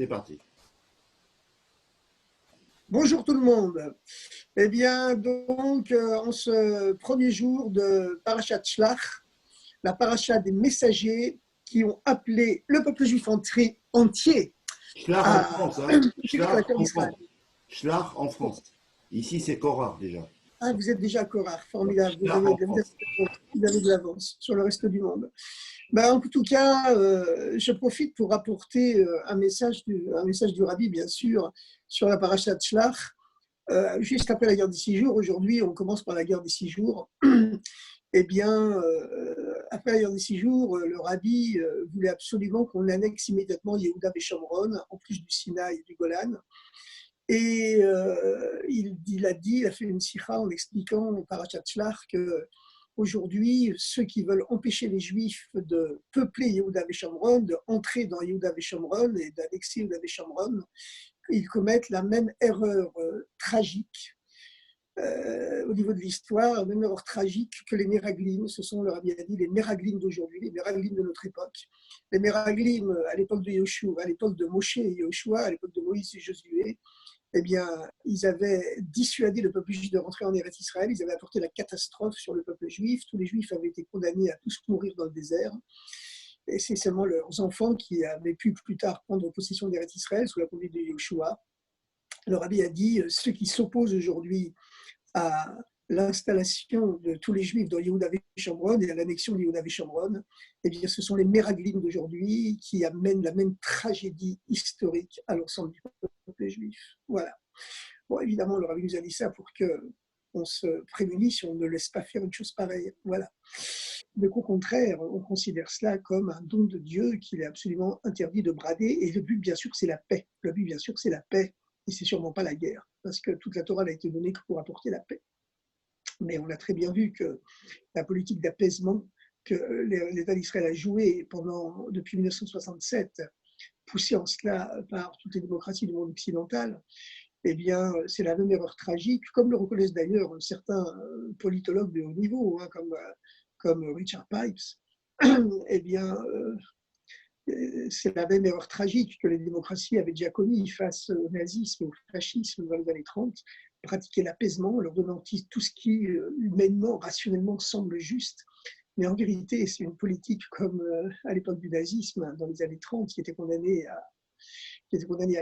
C'est parti. Bonjour tout le monde. Eh bien, donc, en ce premier jour de Parashat Shlach, la paracha des messagers qui ont appelé le peuple juif entier Schlach en à France, hein. conquérir la Schlach terre en d'Israël. France. Schlach en France. Ici, c'est Korah déjà. Ah, vous êtes déjà Korah, Ouais. formidable. Schlach en France. Vous avez de l'avance sur le reste du monde. Ben, en tout cas, je profite pour apporter un message du Rabbi, bien sûr, sur la paracha de Shlach. Juste après la guerre des 6 jours, aujourd'hui, on commence par la guerre des 6 jours. Eh bien, après la guerre des 6 jours, le Rabbi voulait absolument qu'on annexe immédiatement Yehuda et Shomron, en plus du Sinaï et du Golan. Et il a fait une sikha en expliquant au Parashat Shlach que aujourd'hui, ceux qui veulent empêcher les Juifs de peupler Yehuda et Shomron, de entrer dans Yehuda et Shomron et d'annexer Yehuda et Shomron, ils commettent la même erreur tragique au niveau de l'histoire, la même erreur tragique que les Méraglim. Ce sont, le Rabbi a dit, les Méraglim d'aujourd'hui, les Méraglim de notre époque. Les Méraglim, à l'époque de Yoshua, à l'époque de Moshe et Yoshua, à l'époque de Moïse et Josué, eh bien, ils avaient dissuadé le peuple juif de rentrer en Eretz Israël, ils avaient apporté la catastrophe sur le peuple juif, tous les Juifs avaient été condamnés à tous mourir dans le désert, et c'est seulement leurs enfants qui avaient pu plus tard prendre possession d'Eretz Israël sous la conduite de Yoshua. Le Rabbi a dit, ceux qui s'opposent aujourd'hui à l'installation de tous les Juifs dans Yehuda et Shomron et à l'annexion de Yehuda et Shomron, eh bien, ce sont les Méraglim d'aujourd'hui qui amènent la même tragédie historique à l'ensemble du peuple juif. Voilà. Bon, évidemment, le Rabbi nous a dit ça pour qu'on se prémunisse, on ne laisse pas faire une chose pareille. Voilà. Donc, au contraire, on considère cela comme un don de Dieu qu'il est absolument interdit de brader. Et le but, bien sûr, c'est la paix. Le but, bien sûr, c'est la paix. Et c'est sûrement pas la guerre. Parce que toute la Torah n'a été donnée que pour apporter la paix. Mais on a très bien vu que la politique d'apaisement que l'État d'Israël a joué depuis 1967, poussé en cela par toutes les démocraties du monde occidental, eh bien, c'est la même erreur tragique, comme le reconnaissent d'ailleurs certains politologues de haut niveau, hein, comme Richard Pipes. Eh bien, c'est la même erreur tragique que les démocraties avaient déjà commis face au nazisme et au fascisme dans les années 30, pratiquer l'apaisement, leur donnant tout ce qui humainement, rationnellement semble juste. Mais en vérité, c'est une politique comme à l'époque du nazisme, dans les années 30, qui était condamnée à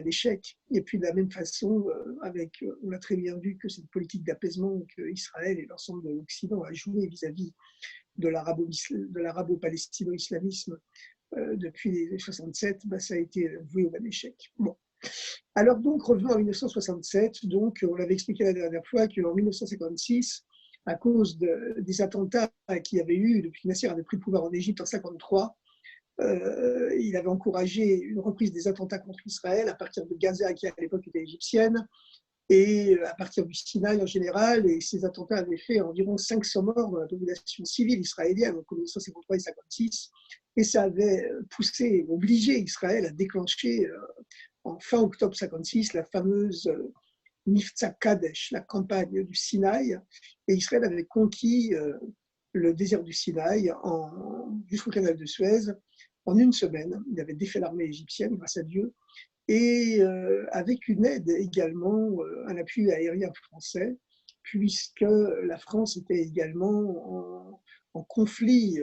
l'échec. Et puis de la même façon, on a très bien vu que cette politique d'apaisement qu'Israël et l'ensemble de l'Occident a joué vis-à-vis de l'arabo-palestino-islamisme depuis les 67, ça a été voué au même échec. Bon. Alors donc, revenons à 1967. Donc, on l'avait expliqué la dernière fois qu'en 1956, à cause des attentats qu'il y avait eu depuis que Nasser avait pris le pouvoir en Égypte en 1953, il avait encouragé une reprise des attentats contre Israël à partir de Gaza, qui à l'époque était égyptienne, et à partir du Sinaï en général. Et ces attentats avaient fait environ 500 morts dans la population civile israélienne entre 1953 et 1956. Et ça avait obligé Israël à déclencher en fin octobre 1956 la fameuse Mifta Kadesh, la campagne du Sinaï. Et Israël avait conquis le désert du Sinaï jusqu'au canal de Suez en une semaine. Il avait défait l'armée égyptienne, grâce à Dieu, et avec une aide également, un appui aérien français, puisque la France était également en conflit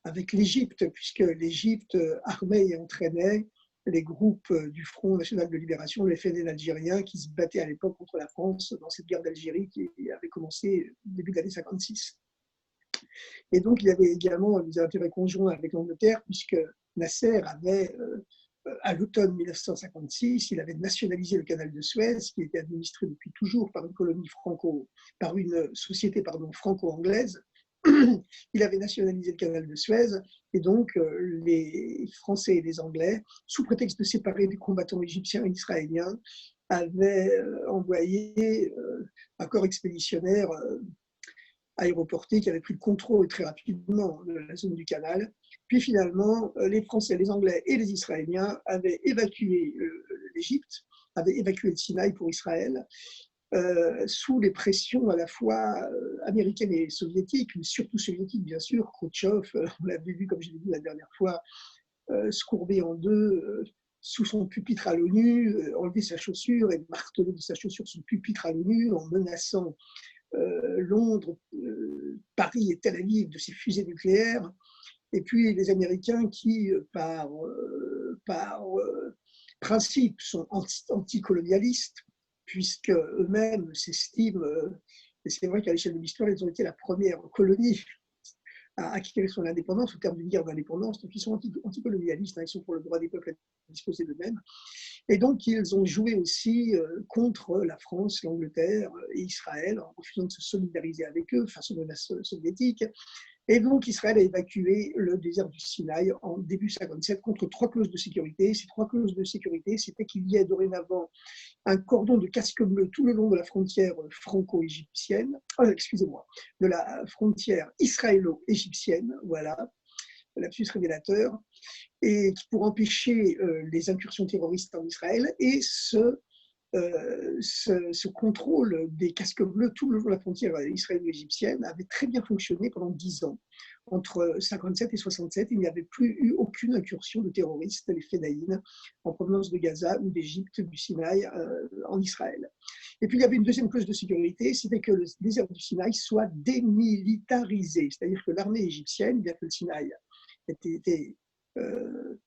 avec l'Égypte, puisque l'Égypte armait et entraînait les groupes du Front National de Libération, le FNL algérien, qui se battaient à l'époque contre la France dans cette guerre d'Algérie qui avait commencé au début de l'année 1956. Et donc, il y avait également des intérêts conjoints avec l'Angleterre, puisque Nasser avait, à l'automne 1956, il avait nationalisé le canal de Suez, qui était administré depuis toujours par par une société franco-anglaise. Il avait nationalisé le canal de Suez, et donc les Français et les Anglais, sous prétexte de séparer les combattants égyptiens et israéliens, avaient envoyé un corps expéditionnaire aéroporté qui avait pris le contrôle très rapidement de la zone du canal. Puis finalement, les Français, les Anglais et les Israéliens avaient évacué l'Égypte, avaient évacué le Sinaï pour Israël, sous les pressions à la fois américaines et soviétiques, mais surtout soviétiques, bien sûr. Khrouchtchev, on l'avait vu, comme je l'ai dit la dernière fois, se courber en deux sous son pupitre à l'ONU, enlever sa chaussure et marteler de sa chaussure son pupitre à l'ONU en menaçant Londres, Paris et Tel Aviv de ses fusées nucléaires. Et puis les Américains qui, par principe, sont anticolonialistes, puisque eux-mêmes s'estiment, et c'est vrai qu'à l'échelle de l'histoire, ils ont été la première colonie à acquérir son indépendance au terme d'une guerre d'indépendance, donc ils sont anticolonialistes, hein, ils sont pour le droit des peuples à disposer d'eux-mêmes. Et donc, ils ont joué aussi contre la France, l'Angleterre et Israël, en refusant de se solidariser avec eux face aux menaces soviétiques. Et donc, Israël a évacué le désert du Sinaï en début 57 contre 3 clauses de sécurité. Ces 3 clauses de sécurité, c'était qu'il y ait dorénavant un cordon de casque bleu tout le long de la frontière franco-égyptienne, excusez-moi, de la frontière israélo-égyptienne, voilà, lapsus révélateur, et pour empêcher les incursions terroristes en Israël et ce contrôle des casques bleus tout le long de la frontière israélo-égyptienne avait très bien fonctionné pendant 10 ans. Entre 57 et 67, il n'y avait plus eu aucune incursion de terroristes, les Fédayines, en provenance de Gaza ou d'Égypte, du Sinaï, en Israël. Et puis il y avait une deuxième clause de sécurité, c'était que le désert du Sinaï soit démilitarisé, c'est-à-dire que l'armée égyptienne, bien que le Sinaï était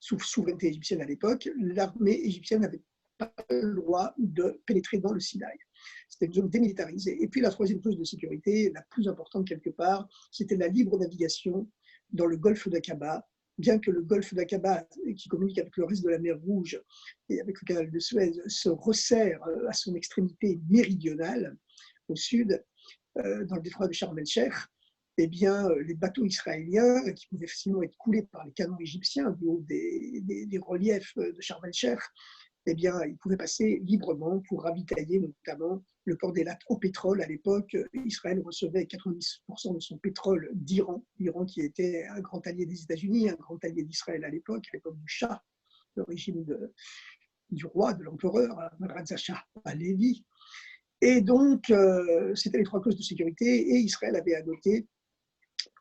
sous souveraineté égyptienne à l'époque, l'armée égyptienne n'avait pas le droit de pénétrer dans le Sinaï. C'était une zone démilitarisée. Et puis la troisième clause de sécurité, la plus importante quelque part, c'était la libre navigation dans le golfe d'Aqaba, bien que le golfe d'Aqaba, qui communique avec le reste de la mer Rouge et avec le canal de Suez, se resserre à son extrémité méridionale, au sud, dans le détroit de Sharm el-Sheikh. Eh bien, les bateaux israéliens, qui pouvaient facilement être coulés par les canons égyptiens du haut des reliefs de Sharm el-Sheikh, eh bien, ils pouvaient passer librement pour ravitailler notamment le port d'Eilat au pétrole. À l'époque, Israël recevait 90% de son pétrole d'Iran, l'Iran qui était un grand allié des États-Unis, un grand allié d'Israël à l'époque du Shah, le régime du roi, de l'empereur, Reza Shah Pahlavi. Et donc, c'était les 3 clauses de sécurité, et Israël avait adopté,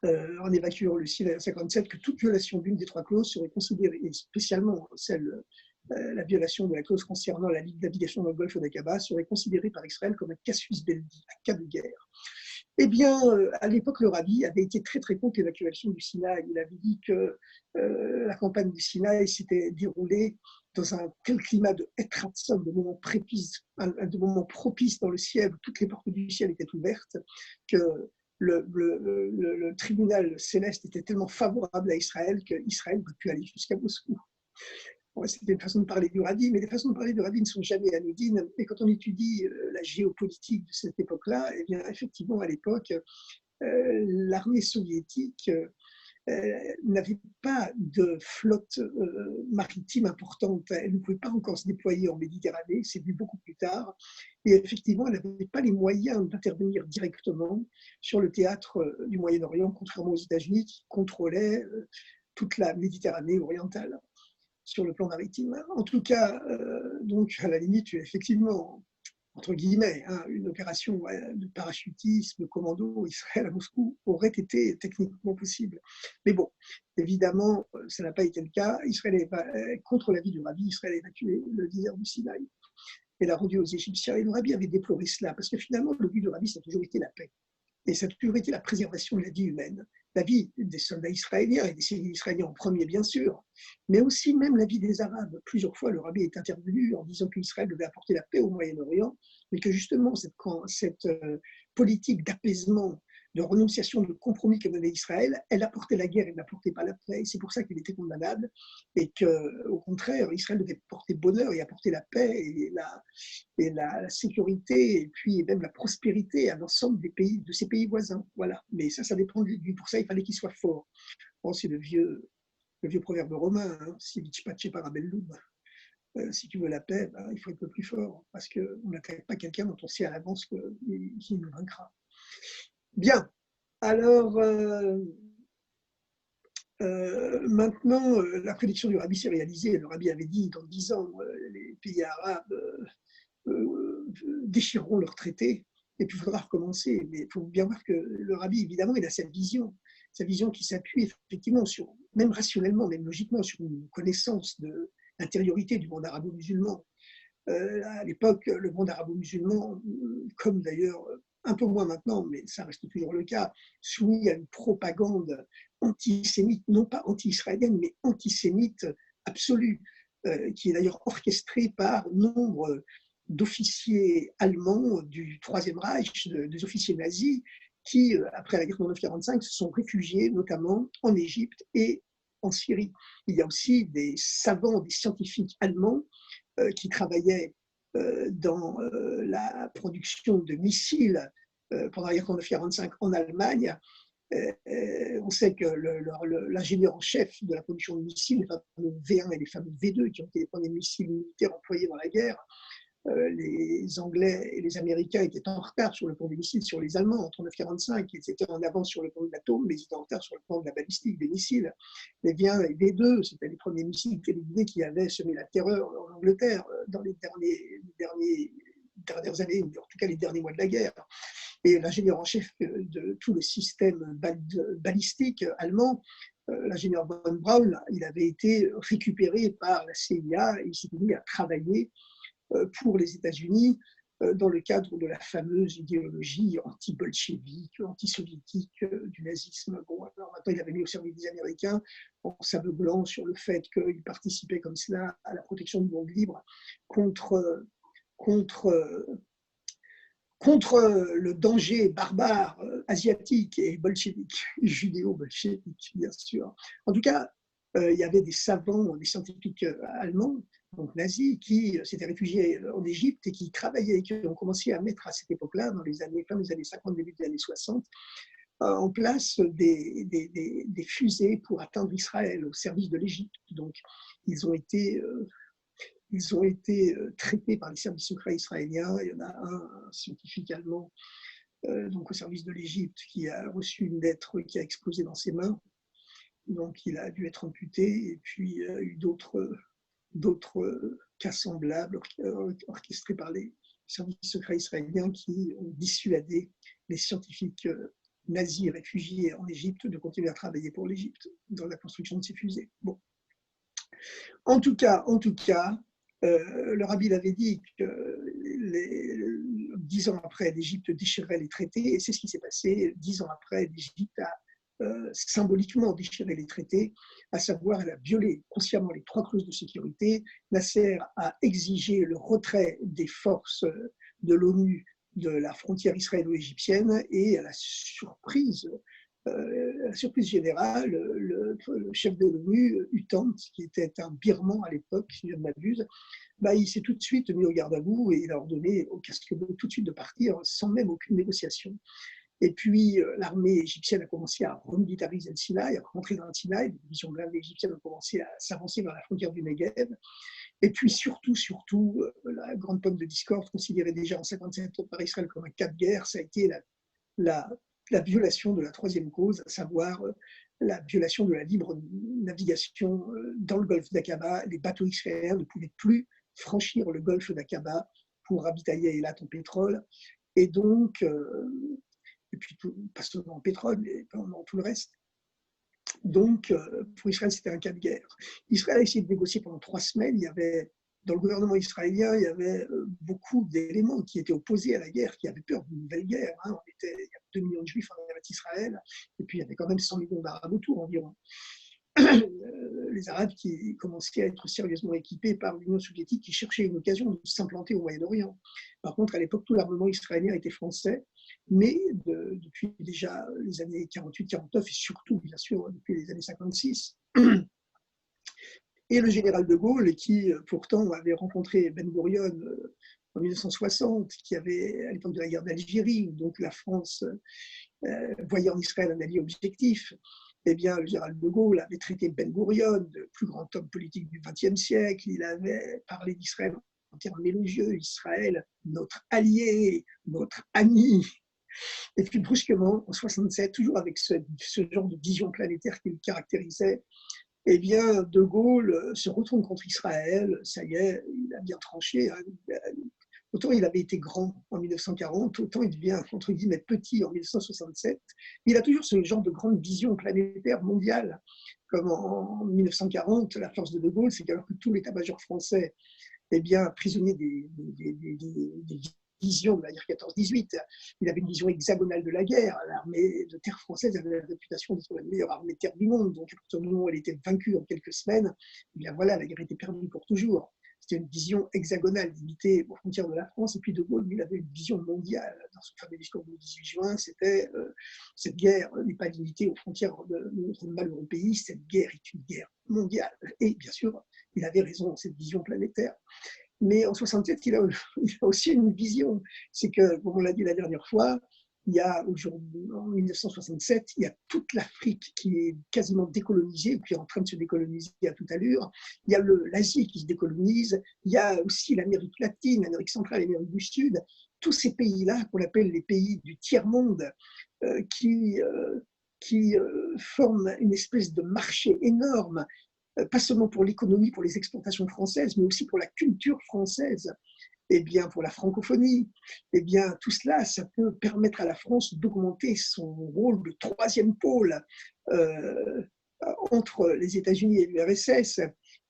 en évacuant le Sinaï en 57, que toute violation d'une des 3 clauses serait considérée, et spécialement la violation de la clause concernant la navigation dans le golfe d'Aqaba, serait considérée par Israël comme un casus belli, un cas de guerre. Eh bien, à l'époque, le Rabbi avait été très très contre l'évacuation du Sinaï. Il avait dit que la campagne du Sinaï s'était déroulée dans un tel climat de Etratzon, de moments propices dans le ciel, où toutes les portes du ciel étaient ouvertes, que le tribunal céleste était tellement favorable à Israël qu'Israël aurait pu aller jusqu'à Moscou. Bon, c'était une façon de parler du Rabbi, mais les façons de parler du Rabbi ne sont jamais anodines. Et quand on étudie la géopolitique de cette époque-là, eh bien, effectivement, à l'époque, l'armée soviétique n'avait pas de flotte maritime importante. Elle ne pouvait pas encore se déployer en Méditerranée, c'est venu beaucoup plus tard. Et effectivement, elle n'avait pas les moyens d'intervenir directement sur le théâtre du Moyen-Orient, contrairement aux États-Unis qui contrôlaient toute la Méditerranée orientale sur le plan maritime. En tout cas, donc à la limite, effectivement, entre guillemets, hein, une opération de parachutisme, commando, Israël à Moscou aurait été techniquement possible. Mais bon, évidemment, ça n'a pas été le cas. Israël contre l'avis du Rabbi, Israël a évacué le désert du Sinaï et l'a rendu aux Égyptiens. Et le Rabbi avait déploré cela, parce que finalement, le but du Rabbi, ça a toujours été la paix. Et ça a toujours été la préservation de la vie humaine, la vie des soldats israéliens et des civils israéliens en premier, bien sûr, mais aussi même la vie des Arabes. Plusieurs fois, le Rabbi est intervenu en disant qu'Israël devait apporter la paix au Moyen-Orient, mais que justement, cette politique d'apaisement, de renonciation, de compromis que menait Israël, elle apportait la guerre, elle n'apportait pas la paix. C'est pour ça qu'il était condamnable, et qu'au contraire, Israël devait porter bonheur et apporter la paix et la sécurité, et puis même la prospérité à l'ensemble des pays, de ses pays voisins. Voilà. Mais ça dépend de lui. Pour ça, il fallait qu'il soit fort. Bon, c'est le vieux proverbe romain, hein, si vici pace parabellum. Si tu veux la paix, ben, il faut être le plus fort, parce qu'on n'attaque pas quelqu'un dont on sait à l'avance qu'il nous vaincra. Bien. Alors, maintenant, la prédiction du Rabbi s'est réalisée. Le Rabbi avait dit, dans 10 ans, les pays arabes déchireront leurs traités, et puis il faudra recommencer. Mais il faut bien voir que le Rabbi, évidemment, il a sa vision qui s'appuie effectivement sur, même rationnellement, même logiquement, sur une connaissance l'intériorité du monde arabo-musulman. À l'époque, le monde arabo-musulman, comme d'ailleurs un peu moins maintenant, mais ça reste toujours le cas, soumis à une propagande antisémite, non pas anti-israélienne, mais antisémite absolue, qui est d'ailleurs orchestrée par nombre d'officiers allemands du Troisième Reich, des officiers nazis, qui, après la guerre de 1945, se sont réfugiés notamment en Égypte et en Syrie. Il y a aussi des savants, des scientifiques allemands qui travaillaient dans la production de missiles pendant la guerre de 1945 en Allemagne. On sait que l'ingénieur en chef de la production de missiles, les fameux V1 et les fameux V2, qui ont été les premiers missiles militaires employés dans la guerre, les Anglais et les Américains étaient en retard sur le plan des missiles sur les Allemands en 1945. Ils étaient en avance sur le plan de l'atome, mais ils étaient en retard sur le plan de la balistique des missiles. Les V1 et les V2, c'était les premiers missiles téléguidés qui avaient semé la terreur en Angleterre dans les dernières années, en tout cas les derniers mois de la guerre. Et l'ingénieur en chef de tout le système balistique allemand, l'ingénieur von Braun, il avait été récupéré par la CIA et il s'est mis à travailler pour les États-Unis dans le cadre de la fameuse idéologie anti-bolchevique, anti-soviétique du nazisme. Bon, alors maintenant, il avait mis au service des Américains en s'aveuglant sur le fait qu'il participait comme cela à la protection du monde libre contre le danger barbare asiatique et bolchevique, judéo-bolchevique, bien sûr. En tout cas, il y avait des savants, des scientifiques allemands, donc nazis, qui s'étaient réfugiés en Égypte et qui travaillaient, qui ont commencé à mettre à cette époque-là, dans les années 50, début des années 60, en place des fusées pour atteindre Israël au service de l'Égypte. Donc, ils ont été traités par les services secrets israéliens. Il y en a un scientifique allemand donc au service de l'Égypte qui a reçu une lettre qui a explosé dans ses mains. Donc il a dû être amputé. Et puis il y a eu d'autres cas semblables orchestrés par les services secrets israéliens qui ont dissuadé les scientifiques nazis réfugiés en Égypte de continuer à travailler pour l'Égypte dans la construction de ces fusées. Bon. En tout cas, le rabbi avait dit que 10 ans après, l'Égypte déchirerait les traités, et c'est ce qui s'est passé. 10 ans après, l'Égypte a symboliquement déchiré les traités, à savoir elle a violé consciemment les 3 clauses de sécurité. Nasser a exigé le retrait des forces de l'ONU de la frontière israélo-égyptienne, et à la surprise générale, le chef de l'ONU, Utant, qui était un Birman à l'époque, si je ne m'abuse, il s'est tout de suite mis au garde à vous et il a ordonné au casque-bleu tout de suite de partir sans même aucune négociation. Et puis l'armée égyptienne a commencé à remilitariser le Sinaï, à rentrer dans le Sinaï, les divisions blindées égyptiennes ont commencé à s'avancer vers la frontière du Negev. Et puis surtout, la grande pomme de discorde, considérée déjà en 1957 par Israël comme un cas de guerre, ça a été la violation de la 3e cause, à savoir la violation de la libre navigation dans le golfe d'Aqaba. Les bateaux israéliens ne pouvaient plus franchir le golfe d'Aqaba pour ravitailler Eilat en pétrole. Et donc, et puis pas seulement en pétrole, mais dans tout le reste. Donc, pour Israël, c'était un cas de guerre. Israël a essayé de négocier pendant 3 semaines. Il y avait, dans le gouvernement israélien, il y avait beaucoup d'éléments qui étaient opposés à la guerre, qui avaient peur d'une nouvelle guerre. Il y avait 2 millions de Juifs en Eretz Israël, et puis il y avait quand même 100 millions d'Arabes autour environ. Les Arabes qui commençaient à être sérieusement équipés par l'Union soviétique, qui cherchait une occasion de s'implanter au Moyen-Orient. Par contre, à l'époque, tout l'armement israélien était français, mais depuis déjà les années 48-49, et surtout, bien sûr, depuis les années 56. Et le général de Gaulle, qui pourtant avait rencontré Ben Gurion en 1960, qui avait, à l'époque de la guerre d'Algérie, où donc la France voyait en Israël un allié objectif, eh bien, le général de Gaulle avait traité Ben Gurion de plus grand homme politique du XXe siècle. Il avait parlé d'Israël en termes élogieux. Israël, notre allié, notre ami. Et puis brusquement, en 67, toujours avec ce genre de vision planétaire qui le caractérisait, eh bien, de Gaulle se retourne contre Israël. Ça y est, il a bien tranché. autant il avait été grand en 1940, autant il devient, entre guillemets, petit en 1967. Il a toujours ce genre de grande vision planétaire mondiale, comme en 1940, la force de Gaulle, c'est qu'alors que tout l'état-major français est bien prisonnier des visions de la guerre 14-18. Il avait une vision hexagonale de la guerre. L'armée de terre française avait la réputation d'être la meilleure armée de terre du monde. Donc, à partir du moment où elle était vaincue en quelques semaines, eh bien voilà, la guerre était perdue pour toujours. C'était une vision hexagonale, limitée aux frontières de la France. Et puis De Gaulle, lui, il avait une vision mondiale. Dans son fameux discours du 18 juin, c'était cette guerre n'est pas limitée aux frontières de notre malheureux pays, cette guerre est une guerre mondiale. Et bien sûr, il avait raison dans cette vision planétaire. Mais en 67, il a aussi une vision. C'est que, comme on l'a dit la dernière fois, il y a aujourd'hui, en 1967, il y a toute l'Afrique qui est quasiment décolonisée, ou qui est en train de se décoloniser à toute allure. Il y a l'Asie qui se décolonise. Il y a aussi l'Amérique latine, l'Amérique centrale et l'Amérique du Sud. Tous ces pays-là, qu'on appelle les pays du tiers-monde, qui forment une espèce de marché énorme, pas seulement pour l'économie, pour les exportations françaises, mais aussi pour la culture française, et bien pour la francophonie. Et bien tout cela, ça peut permettre à la France d'augmenter son rôle de troisième pôle euh, entre les États-Unis et l'URSS,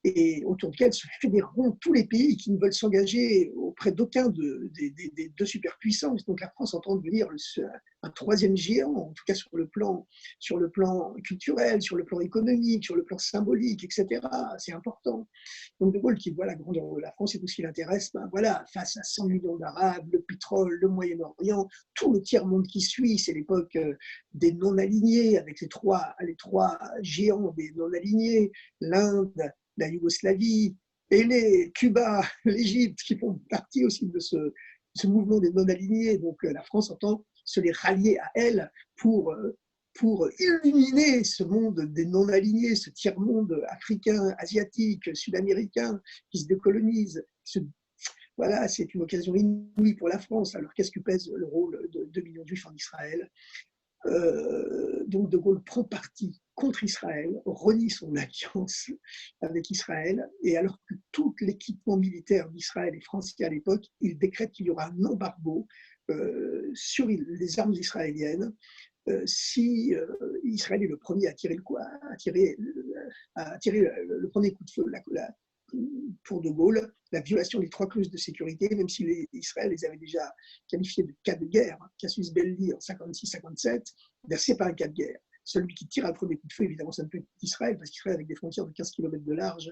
et autour duquel se fédéreront tous les pays qui ne veulent s'engager auprès d'aucun des deux superpuissances. Donc la France entend devenir un troisième géant, en tout cas sur le plan culturel, sur le plan économique, sur le plan symbolique, etc. C'est important. Donc De Gaulle, qui voit la grandeur de la France et tout ce qui l'intéresse, ben voilà, face à 100 millions d'Arabes, le pétrole, le Moyen-Orient, tout le tiers-monde qui suit, c'est l'époque des non-alignés, avec les trois géants des non-alignés, l'Inde, la Yougoslavie et les Cuba, l'Égypte, qui font partie aussi de ce mouvement des non-alignés. Donc la France entend se les rallier à elle pour illuminer ce monde des non-alignés, ce tiers-monde africain, asiatique, sud-américain qui se décolonise. Voilà, c'est une occasion inouïe pour la France. Alors qu'est-ce que pèse le rôle de 2 millions de juifs en Israël? Donc De Gaulle prend parti contre Israël, renie son alliance avec Israël, et alors que tout l'équipement militaire d'Israël est français à l'époque, il décrète qu'il y aura un embargo sur les armes israéliennes si Israël est le premier à tirer le premier coup de feu pour De Gaulle, la violation des 3 clauses de sécurité, même si Israël les avait déjà qualifiées de cas de guerre, casus belli en 56-57, c'est pas un cas de guerre. Celui qui tire un premier coup de feu, évidemment, ça ne peut être Israël, parce qu'Israël, avec des frontières de 15 km de large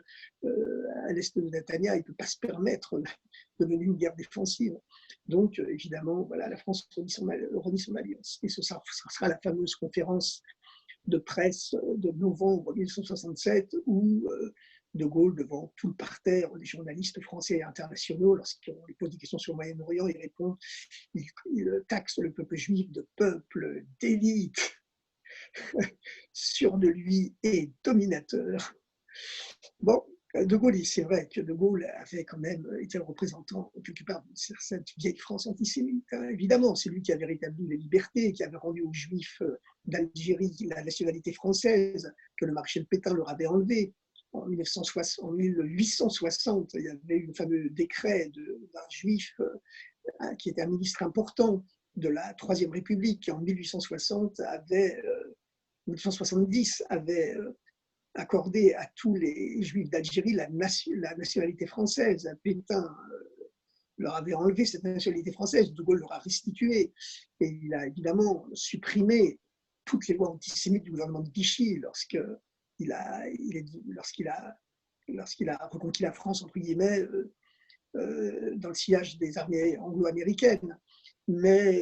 à l'est de Netanya, il ne peut pas se permettre de mener une guerre défensive. Donc, évidemment, voilà, la France renie son alliance. Et ce sera la fameuse conférence de presse de novembre 1967 où De Gaulle, devant tout le parterre des journalistes français et internationaux, lorsqu'on lui pose des questions sur le Moyen-Orient, il répond, il taxe le peuple juif de peuple d'élite, sûr de lui et dominateur. Bon, De Gaulle, c'est vrai que De Gaulle avait quand même été le représentant, quelque part, de cette vieille France antisémite. Hein. Évidemment, c'est lui qui avait rétabli les libertés, qui avait rendu aux Juifs d'Algérie la nationalité française, que le maréchal Pétain leur avait enlevée. En 1860, il y avait eu le fameux décret d'un Juif qui était un ministre important de la Troisième République, qui en 1870 avait accordé à tous les Juifs d'Algérie la nationalité française. Pétain leur avait enlevé cette nationalité française, De Gaulle leur a restitué. Et il a évidemment supprimé toutes les lois antisémites du gouvernement de Vichy lorsqu'il a reconquis la France, entre guillemets, dans le sillage des armées anglo-américaines. Mais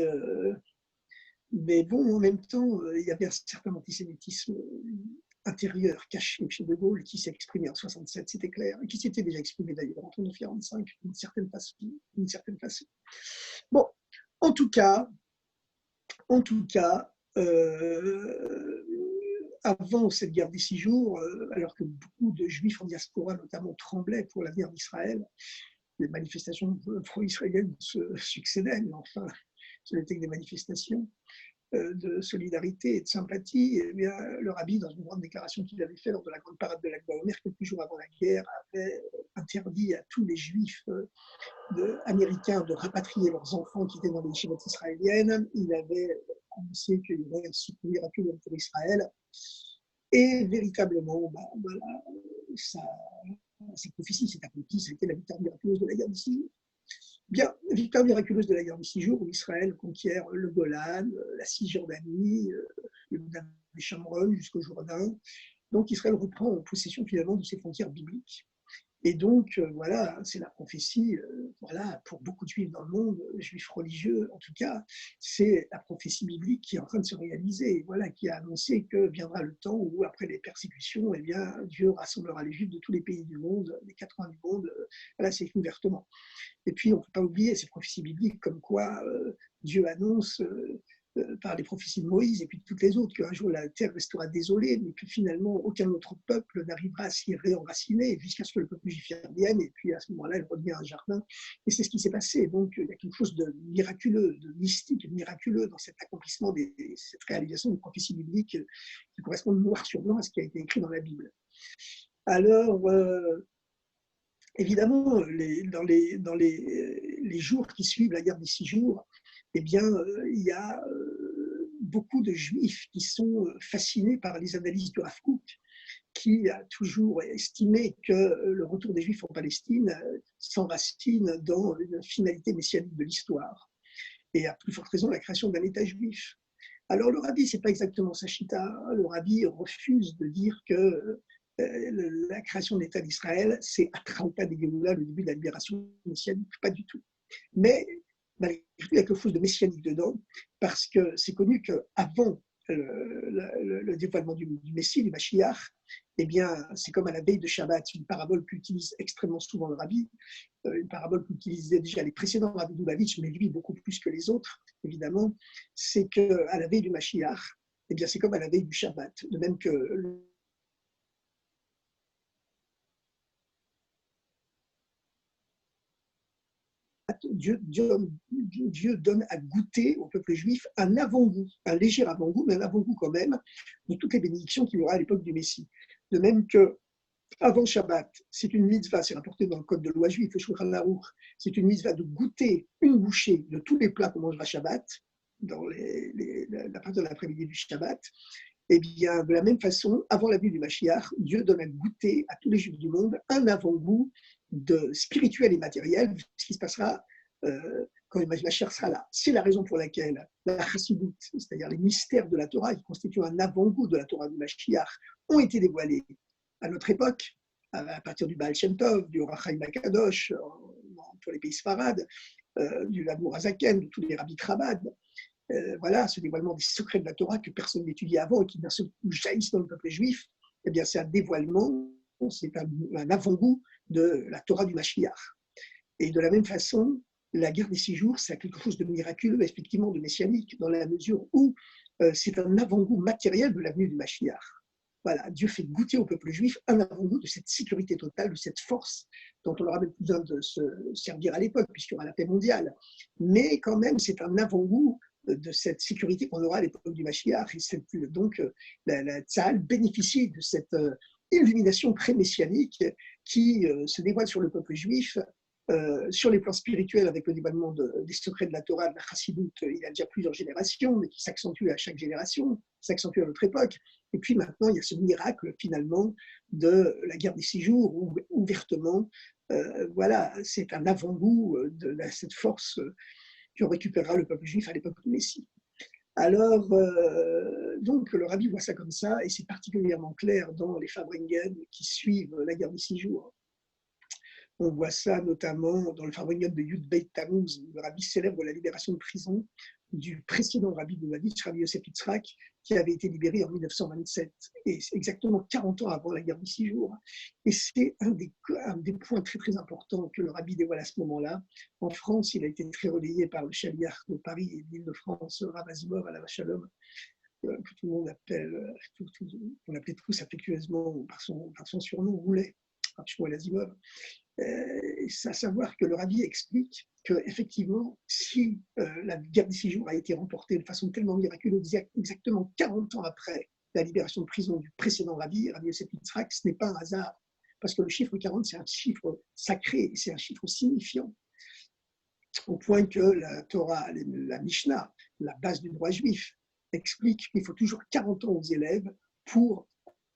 bon, en même temps, il y avait un certain antisémitisme intérieur, caché chez De Gaulle, qui s'est exprimé en 67, c'était clair, et qui s'était déjà exprimé d'ailleurs en 1945 d'une certaine façon. Bon, en tout cas, avant cette guerre des 6 jours, alors que beaucoup de Juifs en diaspora notamment tremblaient pour l'avenir d'Israël, les manifestations pro-israéliennes se succédaient, mais enfin, ce n'était que des manifestations de solidarité et de sympathie. Et bien, le rabbi, dans une grande déclaration qu'il avait faite lors de la grande parade de Lag BaOmer, quelques jours avant la guerre, avait interdit à tous les juifs américains de rapatrier leurs enfants qui étaient dans les yeshivot israéliennes. Il avait annoncé qu'il y aurait un cycle miraculeux pour Israël. Et véritablement, voilà, cette prophétie s'est accomplie, c'était la victoire miraculeuse de la guerre des 6 jours. Bien, victoire miraculeuse de la guerre des 6 jours, où Israël conquiert le Golan, la Cisjordanie, le Shomron jusqu'au Jourdain. Donc Israël reprend en possession finalement de ses frontières bibliques. Et donc, voilà, c'est la prophétie, voilà, pour beaucoup de juifs dans le monde, juifs religieux en tout cas, c'est la prophétie biblique qui est en train de se réaliser, voilà, qui a annoncé que viendra le temps où, après les persécutions, eh bien, Dieu rassemblera les juifs de tous les pays du monde, des 4 coins du monde, voilà, c'est écrit ouvertement. Et puis, on ne peut pas oublier ces prophéties bibliques comme quoi Dieu annonce par les prophéties de Moïse et puis de toutes les autres qu'un jour la terre restera désolée, mais que finalement aucun autre peuple n'arrivera à s'y réenraciner jusqu'à ce que le peuple juif y revienne. Et puis à ce moment-là, il redevient un jardin. Et c'est ce qui s'est passé. Donc il y a quelque chose de miraculeux, de mystique, de miraculeux dans cet accomplissement, cette réalisation des prophéties bibliques qui correspondent noir sur blanc à ce qui a été écrit dans la Bible. Alors, évidemment, dans les jours qui suivent la guerre des 6 jours, eh bien, il y a beaucoup de juifs qui sont fascinés par les analyses du Rav Kook, qui a toujours estimé que le retour des juifs en Palestine s'enracine dans une finalité messianique de l'histoire, et à plus forte raison la création d'un État juif. Alors le rabbi, ce n'est pas exactement sa chita, le rabbi refuse de dire que la création de l'État d'Israël, c'est Atrauta de Géoula, le début de la libération messianique, pas du tout. Mais malgré tout, il y a quelque chose de messianique dedans, parce que c'est connu qu'avant le dévoilement du Messie, du Mashiach, eh bien, c'est comme à la veille de Shabbat, une parabole qu'utilise extrêmement souvent le rabbi, une parabole qu'utilisaient déjà les précédents Rabbi Lubavitch, mais lui beaucoup plus que les autres, évidemment, c'est qu'à la veille du Mashiach, eh bien, c'est comme à la veille du Shabbat, de même que Dieu donne à goûter au peuple juif un avant-goût, un léger avant-goût, mais un avant-goût quand même, de toutes les bénédictions qu'il aura à l'époque du Messie. De même que avant Shabbat, c'est une mitzvah, c'est rapporté dans le code de loi juif, le Shulchan Aruch, c'est une mitzvah de goûter une bouchée de tous les plats qu'on mangera Shabbat, dans la partie de l'après-midi du Shabbat. Eh bien, de la même façon, avant la venue du Mashiach, Dieu donne à goûter à tous les juifs du monde un avant-goût de spirituel et matériel, ce qui se passera quand le Mashiach sera là. C'est la raison pour laquelle la Chassidut, c'est-à-dire les mystères de la Torah, qui constituent un avant-goût de la Torah du Mashiach, ont été dévoilés à notre époque, à partir du Baal Shem Tov, du Ohr HaChaim HaKadosh, pour les pays sfarades, du Lamour Azaken, de tous les rabbis Chabad. Voilà, ce dévoilement des secrets de la Torah que personne n'étudiait avant et qui d'un seul coup jaillissent dans le peuple juif, eh bien c'est un dévoilement, c'est un avant-goût de la Torah du Mashiach. Et de la même façon, la guerre des 6 jours, c'est quelque chose de miraculeux, effectivement, de messianique, dans la mesure où c'est un avant-goût matériel de la venue du Mashiach. Voilà, Dieu fait goûter au peuple juif un avant-goût de cette sécurité totale, de cette force dont on aura même besoin de se servir à l'époque, puisqu'il y aura la paix mondiale. Mais quand même, c'est un avant-goût de cette sécurité qu'on aura à l'époque du Mashiach. Et donc, la Tzahal bénéficie de cette illumination pré-messianique qui se dévoile sur le peuple juif, sur les plans spirituels avec le dévoilement des secrets de la Torah, de la Chassidut, il y a déjà plusieurs générations, mais qui s'accentue à chaque génération, s'accentue à notre époque. Et puis maintenant, il y a ce miracle finalement de la guerre des 6 jours, où ouvertement, voilà, c'est un avant-goût de cette force que récupérera le peuple juif à l'époque du Messie. Alors, donc, le rabbi voit ça comme ça, et c'est particulièrement clair dans les Farbringen qui suivent la guerre des 6 jours. On voit ça notamment dans le Farbringen de Yud Beit Tammuz, où le rabbi célèbre la libération de prison du précédent rabbi de Lubavitch, Rabbi Yosef Yitzhak, qui avait été libéré en 1927, et c'est exactement 40 ans avant la guerre des 6 jours. Et c'est un des points très très importants que le rabbi dévoile à ce moment-là. En France, il a été très relayé par le Chaliar de Paris et de l'Île-de-France, Rav Azimov à la Shalom, que tout le monde appelle, on appelait tous affectueusement par son surnom, Roulet, Rav Shmuel Azimov. C'est à savoir que le rabbi explique qu'effectivement, si la guerre des 6 jours a été remportée de façon tellement miraculeuse, exactement 40 ans après la libération de prison du précédent rabbi, Rabbi Yosef Yitzhak, ce n'est pas un hasard, parce que le chiffre 40, c'est un chiffre sacré, c'est un chiffre signifiant. au point que la Torah, la Mishnah, la base du droit juif, explique qu'il faut toujours 40 ans aux élèves pour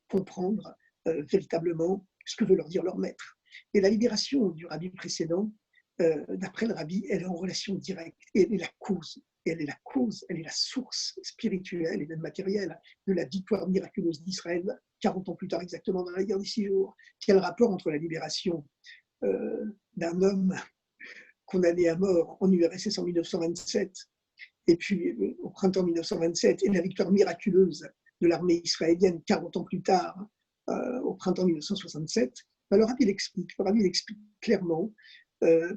comprendre véritablement ce que veut leur dire leur maître. Et la libération du rabbi précédent, d'après le rabbi, elle est en relation directe, et elle est la cause. Elle est la cause, elle est la source spirituelle et même matérielle de la victoire miraculeuse d'Israël 40 ans plus tard, exactement dans la guerre des 6 jours. Quel rapport entre la libération d'un homme condamné à mort en URSS en 1927 et puis au printemps 1927 et la victoire miraculeuse de l'armée israélienne 40 ans plus tard, au printemps 1967, le rabbi l'explique clairement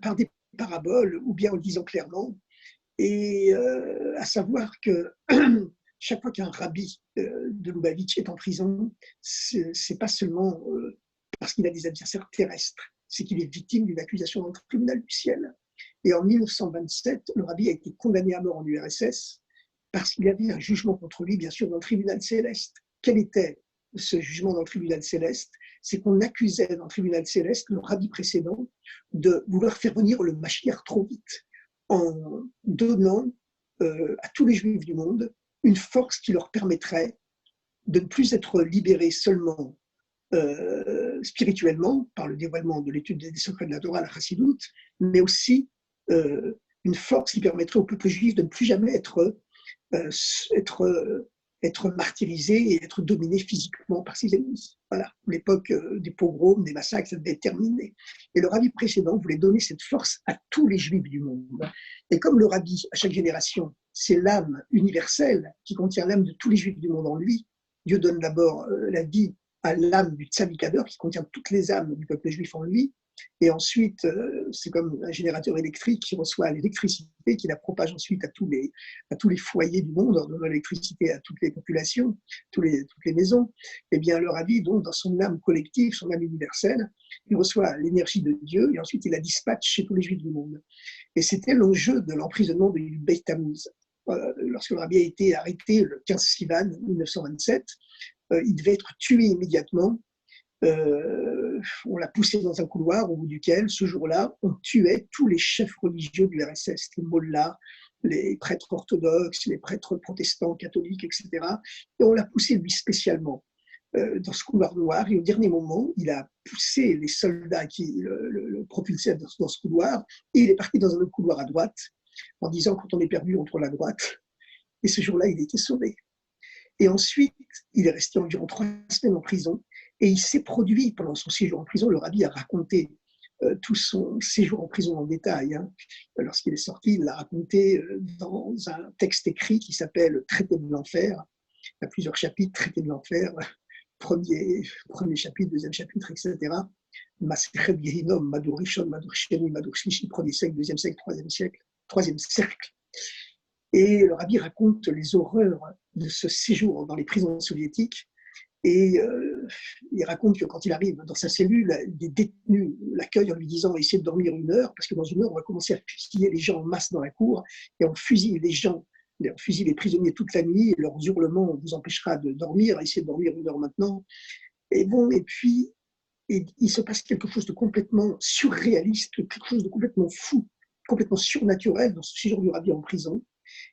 par des paraboles ou bien en le disant clairement, et à savoir que chaque fois qu'un rabbi de Lubavitch est en prison, c'est pas seulement parce qu'il a des adversaires terrestres, c'est qu'il est victime d'une accusation dans le tribunal du ciel. Et en 1927, le rabbi a été condamné à mort en URSS parce qu'il y avait un jugement contre lui, bien sûr, dans le tribunal céleste. Quel était ce jugement dans le tribunal céleste? C'est qu'on accusait dans le tribunal céleste le rabbi précédent de vouloir faire venir le Mashiach trop vite, en donnant à tous les Juifs du monde une force qui leur permettrait de ne plus être libérés seulement spirituellement, par le dévoilement de l'étude des secrets de la Torah, la Chassidoute, mais aussi une force qui permettrait au peuple juif de ne plus jamais être martyrisé et être dominé physiquement par ses ennemis. Voilà, l'époque des pogroms, des massacres, ça devait être terminé. Et le rabbi précédent voulait donner cette force à tous les juifs du monde. Et comme le rabbi, à chaque génération, c'est l'âme universelle qui contient l'âme de tous les juifs du monde en lui, Dieu donne d'abord la vie à l'âme du tzadikador qui contient toutes les âmes du peuple juif en lui, et ensuite c'est comme un générateur électrique qui reçoit l'électricité, qui la propage ensuite à tous les foyers du monde, en donnant l'électricité à toutes les populations, toutes les maisons. Et bien le rabbi, donc dans son âme collective, son âme universelle, il reçoit l'énergie de Dieu et ensuite il la dispatche chez tous les juifs du monde. Et c'était l'enjeu de l'emprisonnement de Beit Tammuz. Lorsque le rabbi a été arrêté le 15 Sivan 1927, il devait être tué immédiatement. On l'a poussé dans un couloir au bout duquel, ce jour-là, on tuait tous les chefs religieux du RSS, les mollahs, les prêtres orthodoxes, les prêtres protestants, catholiques, etc. Et on l'a poussé, lui, spécialement dans ce couloir noir. Et au dernier moment, il a poussé les soldats qui le propulsaient dans ce couloir, et il est parti dans un autre couloir à droite, en disant, quand on est perdu, on trouve la droite. Et ce jour-là, il a été sauvé. Et ensuite, il est resté environ 3 semaines en prison. Et il s'est produit, pendant son séjour en prison, le rabbi a raconté tout son séjour en prison en détail. Lorsqu'il est sorti, il l'a raconté dans un texte écrit qui s'appelle « Traité de l'enfer ». Il y a plusieurs chapitres, « Traité de l'enfer », premier chapitre, deuxième chapitre, etc. Masechet Gehinom, Madour Rishon, Madour Sheni, Madour Shlishi, premier siècle, deuxième siècle, troisième cercle. Et le rabbi raconte les horreurs de ce séjour dans les prisons soviétiques. Et il raconte que quand il arrive dans sa cellule, des détenus l'accueillent en lui disant « essayez de dormir 1 heure, parce que dans 1 heure, on va commencer à fusiller les gens en masse dans la cour, et on fusille les prisonniers toute la nuit, et leurs hurlements vous empêchera de dormir, essayez de dormir 1 heure maintenant. » Et bon, et puis, il se passe quelque chose de complètement surréaliste, quelque chose de complètement fou, complètement surnaturel dans ce séjour du rabbi en prison,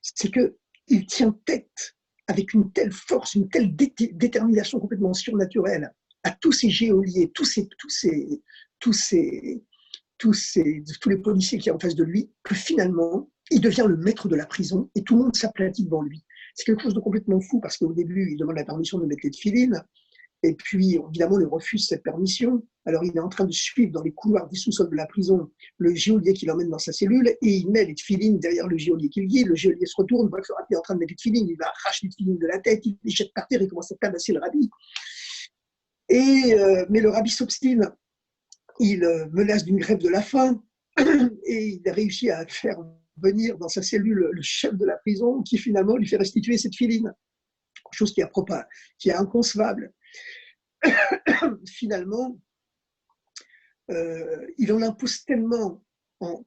c'est qu'il tient tête avec une telle force, une telle détermination complètement surnaturelle à tous ces geôliers, tous les policiers qui sont en face de lui, que finalement, il devient le maître de la prison et tout le monde s'aplatit devant lui. C'est quelque chose de complètement fou parce qu'au début, il demande la permission de mettre les tefilines, et puis évidemment, il refuse cette permission. Alors il est en train de suivre dans les couloirs des sous-sols de la prison le geôlier qui l'emmène dans sa cellule et il met les tefilines derrière le geôlier qui le guide. Le geôlier se retourne, voit que le rabbi est en train de mettre les tefilines, il arrache les tefilines de la tête, il les jette par terre, il commence à tabasser le rabbi. Mais le rabbi s'obstine, il menace d'une grève de la faim et il a réussi à faire venir dans sa cellule le chef de la prison qui finalement lui fait restituer cette filine, chose qui est inconcevable. Finalement, il en impose tellement,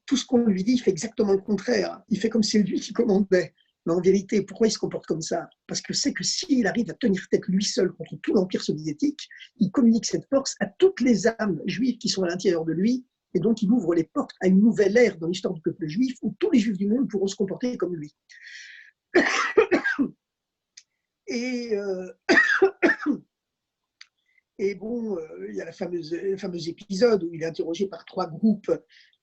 tout ce qu'on lui dit, il fait exactement le contraire. Il fait comme si c'est lui qui commandait. Mais en vérité, pourquoi il se comporte comme ça? Parce que c'est que s'il arrive à tenir tête lui seul contre tout l'Empire soviétique, il communique cette force à toutes les âmes juives qui sont à l'intérieur de lui, Et donc, il ouvre les portes à une nouvelle ère dans l'histoire du peuple juif où tous les juifs du monde pourront se comporter comme lui. Et, et bon, il y a le fameux épisode où il est interrogé par 3 groupes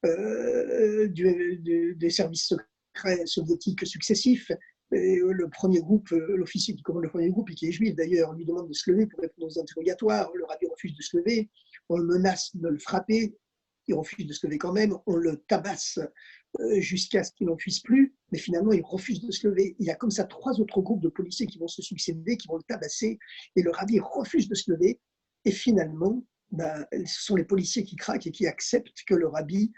des services secrets soviétiques successifs. Et le premier groupe, l'officier qui commande le premier groupe, et qui est juif d'ailleurs, lui demande de se lever pour répondre aux interrogatoires. Le rabbi refuse de se lever. On le menace de le frapper. Il refuse de se lever quand même. On le tabasse jusqu'à ce qu'il n'en puisse plus. Mais finalement, il refuse de se lever. Il y a comme ça 3 autres groupes de policiers qui vont se succéder, qui vont le tabasser. Et le rabbi refuse de se lever. Et finalement, ce sont les policiers qui craquent et qui acceptent que le rabbi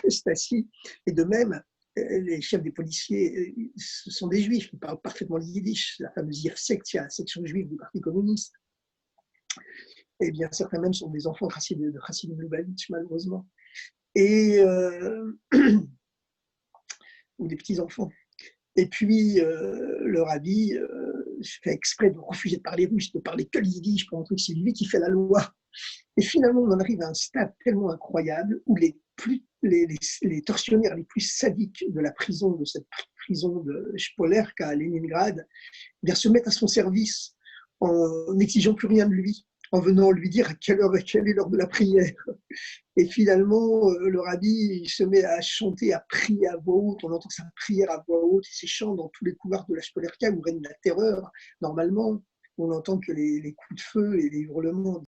reste assis. Et de même, les chefs des policiers, ce sont des juifs qui parlent parfaitement le yiddish, la fameuse Yevsektia, la section juive du Parti communiste. Et bien, certains même sont des enfants de Chassid Lubavitch, malheureusement. Et, ou des petits-enfants. Et puis, le rabbi fait exprès de refuser de parler russe, de parler que le yiddish pour montrer que c'est lui qui fait la loi. Et finalement, on en arrive à un stade tellement incroyable où les tortionnaires les plus sadiques de la prison, de cette prison de Spolerka à Leningrad, eh bien, se mettent à son service en n'exigeant plus rien de lui, en venant lui dire à quelle est l'heure de la prière. Et finalement, le rabbi il se met à chanter, à prier à voix haute. On entend sa prière à voix haute et ses chants dans tous les couloirs de la Spolerka où règne la terreur. Normalement, on n'entend que les coups de feu et les hurlements